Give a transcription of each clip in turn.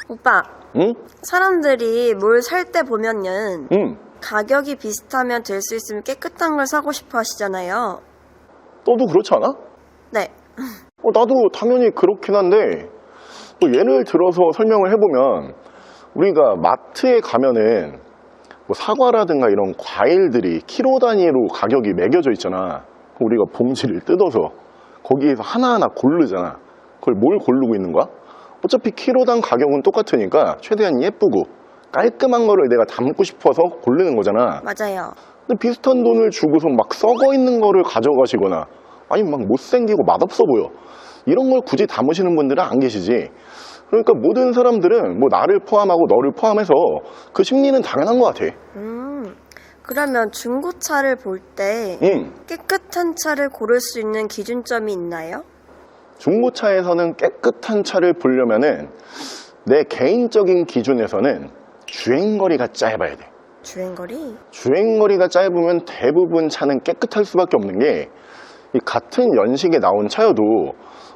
오빠, 응? 사람들이 뭘 살 때 보면은 응. 가격이 비슷하면 될 수 있으면 깨끗한 걸 사고 싶어 하시잖아요. 너도 그렇지 않아? 네. 나도 당연히 그렇긴 한데 또 예를 들어서 설명을 해보면 우리가 마트에 가면은 뭐 사과라든가 이런 과일들이 키로 단위로 가격이 매겨져 있잖아. 그럼 우리가 봉지를 뜯어서 거기에서 하나하나 고르잖아. 그걸 뭘 고르고 있는 거야? 어차피 키로당 가격은 똑같으니까 최대한 예쁘고 깔끔한 거를 내가 담고 싶어서 고르는 거잖아. 맞아요. 근데 비슷한 돈을 주고서 막 썩어 있는 거를 가져가시거나 아니면 막 못생기고 맛없어 보여, 이런 걸 굳이 담으시는 분들은 안 계시지. 그러니까 모든 사람들은 뭐 나를 포함하고 너를 포함해서 그 심리는 당연한 것 같아. 그러면 중고차를 볼 때 깨끗한 차를 고를 수 있는 기준점이 있나요? 중고차에서는 깨끗한 차를 보려면은 내 개인적인 기준에서는 주행거리가 짧아야 돼. 주행거리? 주행거리가 짧으면 대부분 차는 깨끗할 수밖에 없는 게, 이 같은 연식에 나온 차여도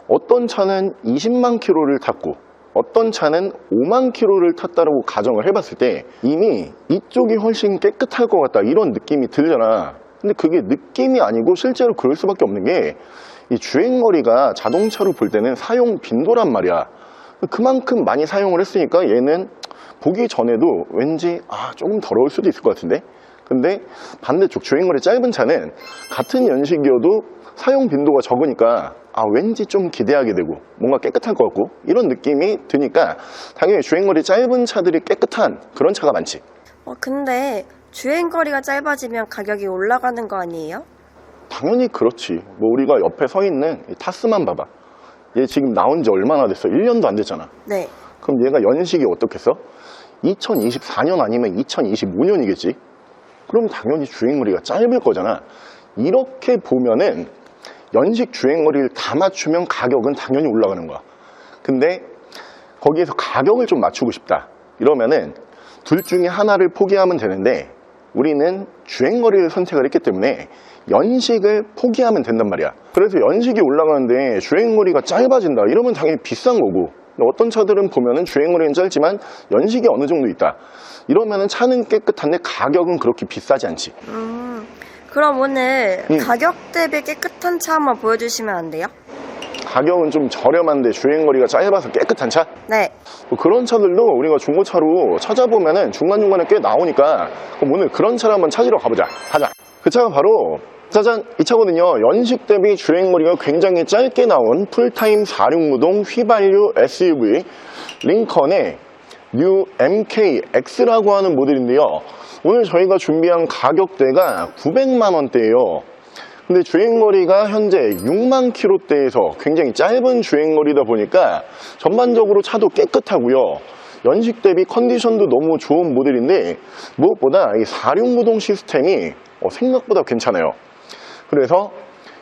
어떤 차는 20만 킬로를 탔고 어떤 차는 5만 킬로를 탔다라고 가정을 해봤을 때 이미 이쪽이 훨씬 깨끗할 것 같다, 이런 느낌이 들잖아. 근데 그게 느낌이 아니고 실제로 그럴 수밖에 없는 게, 이 주행거리가 자동차로 볼 때는 사용 빈도란 말이야. 그만큼 많이 사용을 했으니까 얘는 보기 전에도 왠지 조금 더러울 수도 있을 것 같은데, 근데 반대쪽 주행거리 짧은 차는 같은 연식이어도 사용 빈도가 적으니까 왠지 좀 기대하게 되고 뭔가 깨끗할 것 같고 이런 느낌이 드니까 당연히 주행거리 짧은 차들이 깨끗한 그런 차가 많지. 근데 주행거리가 짧아지면 가격이 올라가는 거 아니에요? 당연히 그렇지. 뭐 우리가 옆에 서 있는 이 타스만 봐봐. 얘 지금 나온 지 얼마나 됐어? 1년도 안 됐잖아. 네. 그럼 얘가 연식이 어떻겠어? 2024년 아니면 2025년이겠지? 그럼 당연히 주행거리가 짧을 거잖아. 이렇게 보면은 연식 주행거리를 다 맞추면 가격은 당연히 올라가는 거야. 근데 거기에서 가격을 좀 맞추고 싶다 이러면은 둘 중에 하나를 포기하면 되는데, 우리는 주행거리를 선택을 했기 때문에 연식을 포기하면 된단 말이야. 그래서 연식이 올라가는데 주행거리가 짧아진다 이러면 당연히 비싼 거고, 어떤 차들은 보면은 주행거리는 짧지만 연식이 어느 정도 있다 이러면은 차는 깨끗한데 가격은 그렇게 비싸지 않지. 그럼 오늘 가격 대비 깨끗한 차 한번 보여주시면 안 돼요? 가격은 좀 저렴한데 주행거리가 짧아서 깨끗한 차? 네. 뭐 그런 차들도 우리가 중고차로 찾아보면은 중간중간에 꽤 나오니까 그럼 오늘 그런 차를 한번 찾으러 가보자. 가자. 그 차가 바로 짜잔, 이 차거든요. 연식 대비 주행거리가 굉장히 짧게 나온 풀타임 4륜구동 휘발유 SUV 링컨의 뉴 MKX라고 하는 모델인데요. 오늘 저희가 준비한 가격대가 900만 원대예요. 근데 주행거리가 현재 6만 킬로대에서 굉장히 짧은 주행거리다 보니까 전반적으로 차도 깨끗하고요. 연식 대비 컨디션도 너무 좋은 모델인데 무엇보다 이 4륜구동 시스템이 생각보다 괜찮아요. 그래서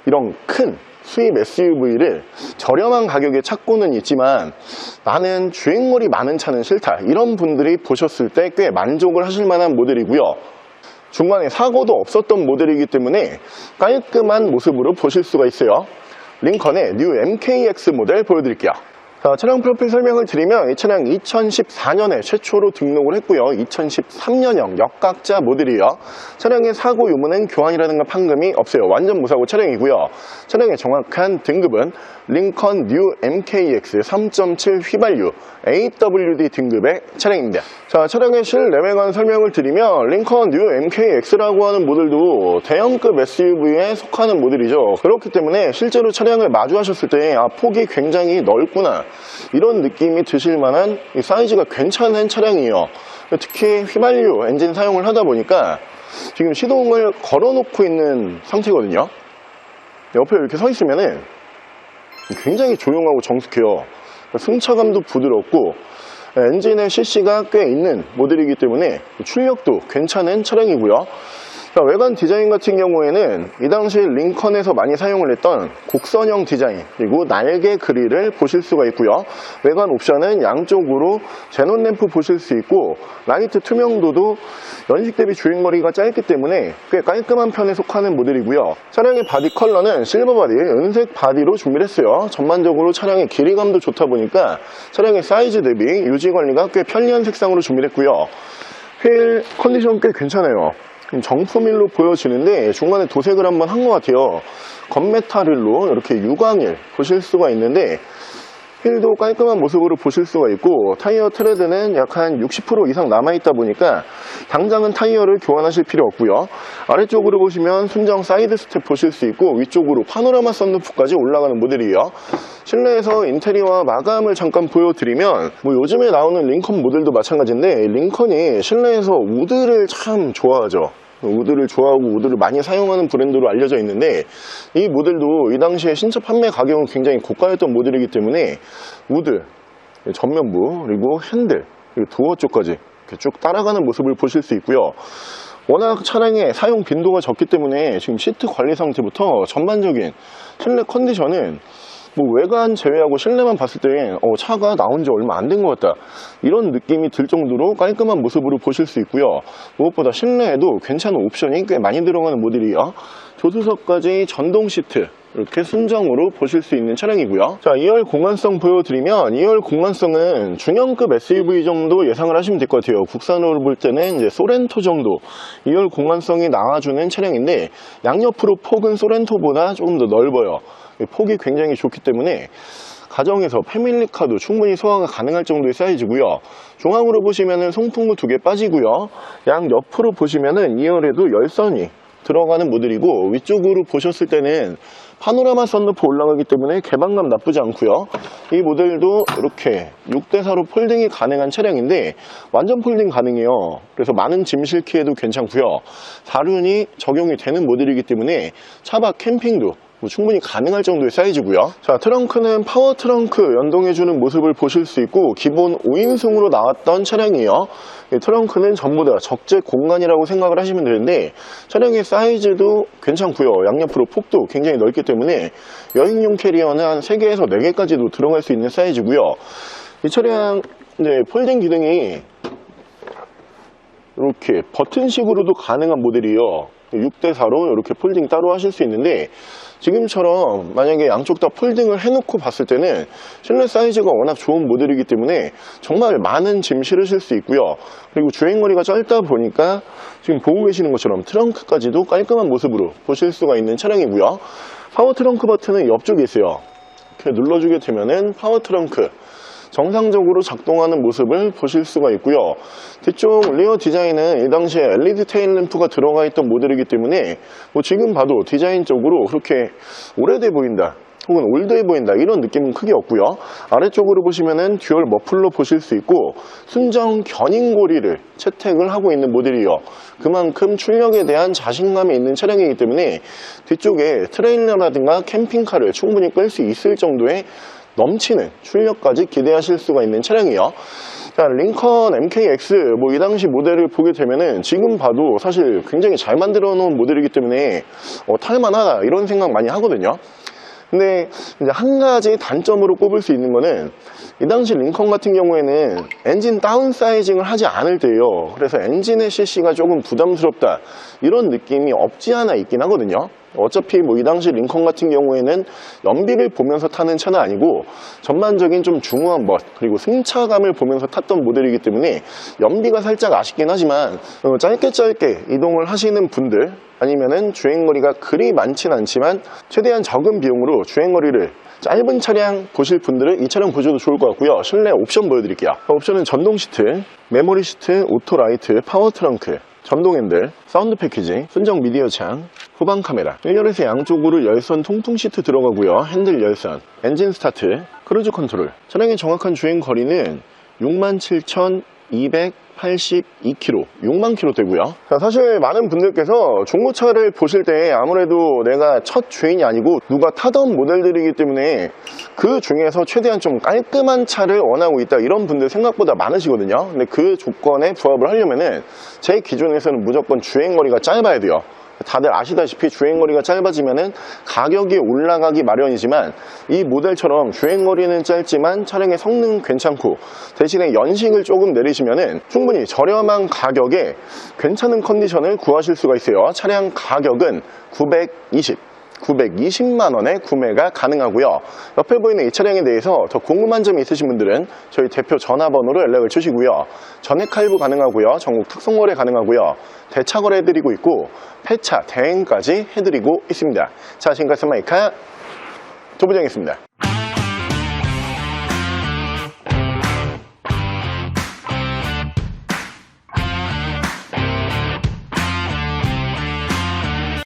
이런 큰 수입 SUV를 저렴한 가격에 찾고는 있지만 나는 주행거리 많은 차는 싫다, 이런 분들이 보셨을 때 꽤 만족을 하실 만한 모델이고요. 중간에 사고도 없었던 모델이기 때문에 깔끔한 모습으로 보실 수가 있어요. 링컨의 뉴 MKX 모델 보여드릴게요. 자, 차량 프로필 설명을 드리면 이 차량 2014년에 최초로 등록을 했고요. 2013년형 역각자 모델이에요. 차량의 사고 유무는 교환이라든가 판금이 없어요. 완전 무사고 차량이고요. 차량의 정확한 등급은 링컨 뉴 MKX 3.7 휘발유 AWD 등급의 차량입니다. 자, 차량의 실내외관 설명을 드리면 링컨 뉴 MKX라고 하는 모델도 대형급 SUV에 속하는 모델이죠. 그렇기 때문에 실제로 차량을 마주하셨을 때 폭이 굉장히 넓구나, 이런 느낌이 드실 만한 사이즈가 괜찮은 차량이에요. 특히 휘발유 엔진 사용을 하다 보니까 지금 시동을 걸어 놓고 있는 상태거든요. 옆에 이렇게 서 있으면은 굉장히 조용하고 정숙해요. 승차감도 부드럽고 엔진의 cc가 꽤 있는 모델이기 때문에 출력도 괜찮은 차량이고요. 자, 외관 디자인 같은 경우에는 이 당시 링컨에서 많이 사용을 했던 곡선형 디자인, 그리고 날개 그릴을 보실 수가 있고요. 외관 옵션은 양쪽으로 제논 램프 보실 수 있고, 라이트 투명도도 연식 대비 주행거리가 짧기 때문에 꽤 깔끔한 편에 속하는 모델이고요. 차량의 바디 컬러는 실버 바디, 은색 바디로 준비를 했어요. 전반적으로 차량의 길이감도 좋다 보니까 차량의 사이즈 대비 유지 관리가 꽤 편리한 색상으로 준비를 했고요. 휠 컨디션 꽤 괜찮아요. 정품일로 보여지는데 중간에 도색을 한번 한 것 같아요. 건메탈일로 이렇게 유광일 보실 수가 있는데, 휠도 깔끔한 모습으로 보실 수가 있고, 타이어 트레드는 약 한 60% 이상 남아있다 보니까 당장은 타이어를 교환하실 필요 없고요. 아래쪽으로 보시면 순정 사이드 스텝 보실 수 있고, 위쪽으로 파노라마 썬루프까지 올라가는 모델이에요. 실내에서 인테리어와 마감을 잠깐 보여드리면, 요즘에 나오는 링컨 모델도 마찬가지인데, 링컨이 실내에서 우드를 참 좋아하죠. 우드를 좋아하고 우드를 많이 사용하는 브랜드로 알려져 있는데, 이 모델도 이 당시에 신차 판매 가격은 굉장히 고가였던 모델이기 때문에 우드, 전면부, 그리고 핸들, 그리고 도어 쪽까지 이렇게 쭉 따라가는 모습을 보실 수 있고요. 워낙 차량의 사용 빈도가 적기 때문에 지금 시트 관리 상태부터 전반적인 실내 컨디션은 외관 제외하고 실내만 봤을 때 차가 나온 지 얼마 안 된 것 같다, 이런 느낌이 들 정도로 깔끔한 모습으로 보실 수 있고요. 무엇보다 실내에도 괜찮은 옵션이 꽤 많이 들어가는 모델이에요. 조수석까지 전동 시트 이렇게 순정으로 보실 수 있는 차량이고요. 자, 2열 공간성 보여드리면, 2열 공간성은 중형급 SUV 정도 예상을 하시면 될 것 같아요. 국산으로 볼 때는 이제 소렌토 정도 2열 공간성이 나와주는 차량인데, 양옆으로 폭은 소렌토보다 조금 더 넓어요. 폭이 굉장히 좋기 때문에 가정에서 패밀리카도 충분히 소화가 가능할 정도의 사이즈고요. 중앙으로 보시면은 송풍구 2개 빠지고요. 양 옆으로 보시면은 2열에도 열선이 들어가는 모델이고, 위쪽으로 보셨을 때는 파노라마 썬루프 올라가기 때문에 개방감 나쁘지 않고요. 이 모델도 이렇게 6대4로 폴딩이 가능한 차량인데, 완전 폴딩 가능해요. 그래서 많은 짐 실기에도 괜찮고요. 4륜이 적용이 되는 모델이기 때문에 차박 캠핑도 충분히 가능할 정도의 사이즈고요. 자, 트렁크는 파워 트렁크 연동해주는 모습을 보실 수 있고, 기본 5인승으로 나왔던 차량이에요. 트렁크는 전부 다 적재 공간이라고 생각을 하시면 되는데, 차량의 사이즈도 괜찮고요. 양옆으로 폭도 굉장히 넓기 때문에 여행용 캐리어는 한 3개에서 4개까지도 들어갈 수 있는 사이즈고요. 이 차량 폴딩 기능이 이렇게 버튼식으로도 가능한 모델이에요. 6대4로 이렇게 폴딩 따로 하실 수 있는데, 지금처럼 만약에 양쪽 다 폴딩을 해놓고 봤을 때는 실내 사이즈가 워낙 좋은 모델이기 때문에 정말 많은 짐 실으실 수 있고요. 그리고 주행거리가 짧다 보니까 지금 보고 계시는 것처럼 트렁크까지도 깔끔한 모습으로 보실 수가 있는 차량이고요. 파워 트렁크 버튼은 옆쪽에 있어요. 이렇게 눌러주게 되면은 파워 트렁크 정상적으로 작동하는 모습을 보실 수가 있고요. 뒤쪽 리어 디자인은 이 당시에 LED 테일 램프가 들어가 있던 모델이기 때문에 지금 봐도 디자인적으로 그렇게 오래돼 보인다, 혹은 올드해 보인다, 이런 느낌은 크게 없고요. 아래쪽으로 보시면은 듀얼 머플러 보실 수 있고, 순정 견인고리를 채택을 하고 있는 모델이에요. 그만큼 출력에 대한 자신감이 있는 차량이기 때문에 뒤쪽에 트레일러라든가 캠핑카를 충분히 끌 수 있을 정도의 넘치는 출력까지 기대하실 수가 있는 차량이에요. 자, 링컨 MKX 이 당시 모델을 보게 되면은 지금 봐도 사실 굉장히 잘 만들어 놓은 모델이기 때문에 탈만하다, 이런 생각 많이 하거든요. 근데 이제 한 가지 단점으로 꼽을 수 있는 거는, 이 당시 링컨 같은 경우에는 엔진 다운사이징을 하지 않을 때예요. 그래서 엔진의 CC가 조금 부담스럽다, 이런 느낌이 없지 않아 있긴 하거든요. 어차피 이 당시 링컨 같은 경우에는 연비를 보면서 타는 차는 아니고, 전반적인 좀 중후한 멋, 그리고 승차감을 보면서 탔던 모델이기 때문에 연비가 살짝 아쉽긴 하지만, 짧게 이동을 하시는 분들, 아니면은 주행거리가 그리 많진 않지만 최대한 적은 비용으로 주행거리를 짧은 차량 보실 분들은 이 차량 보셔도 좋을 것 같고요. 실내 옵션 보여드릴게요. 옵션은 전동 시트, 메모리 시트, 오토 라이트, 파워 트렁크, 전동 핸들, 사운드 패키지, 순정 미디어 창, 후방 카메라, 1열에서 양쪽으로 열선 통풍 시트 들어가고요. 핸들 열선, 엔진 스타트, 크루즈 컨트롤. 차량의 정확한 주행 거리는 67,200 82km, 6만 km 되고요. 사실 많은 분들께서 중고차를 보실 때 아무래도 내가 첫 주인이 아니고 누가 타던 모델들이기 때문에 그 중에서 최대한 좀 깔끔한 차를 원하고 있다, 이런 분들 생각보다 많으시거든요. 근데 그 조건에 부합을 하려면은 제 기준에서는 무조건 주행거리가 짧아야 돼요. 다들 아시다시피 주행거리가 짧아지면은 가격이 올라가기 마련이지만, 이 모델처럼 주행거리는 짧지만 차량의 성능은 괜찮고 대신에 연식을 조금 내리시면은 충분히 저렴한 가격에 괜찮은 컨디션을 구하실 수가 있어요. 차량 가격은 920만 원에 구매가 가능하고요. 옆에 보이는 이 차량에 대해서 더 궁금한 점이 있으신 분들은 저희 대표 전화번호로 연락을 주시고요. 전액 할부 가능하고요. 전국 특송거래 가능하고요. 대차 거래 해드리고 있고 폐차, 대행까지 해드리고 있습니다. 자, 지금까지 마이카 조부장이었습니다.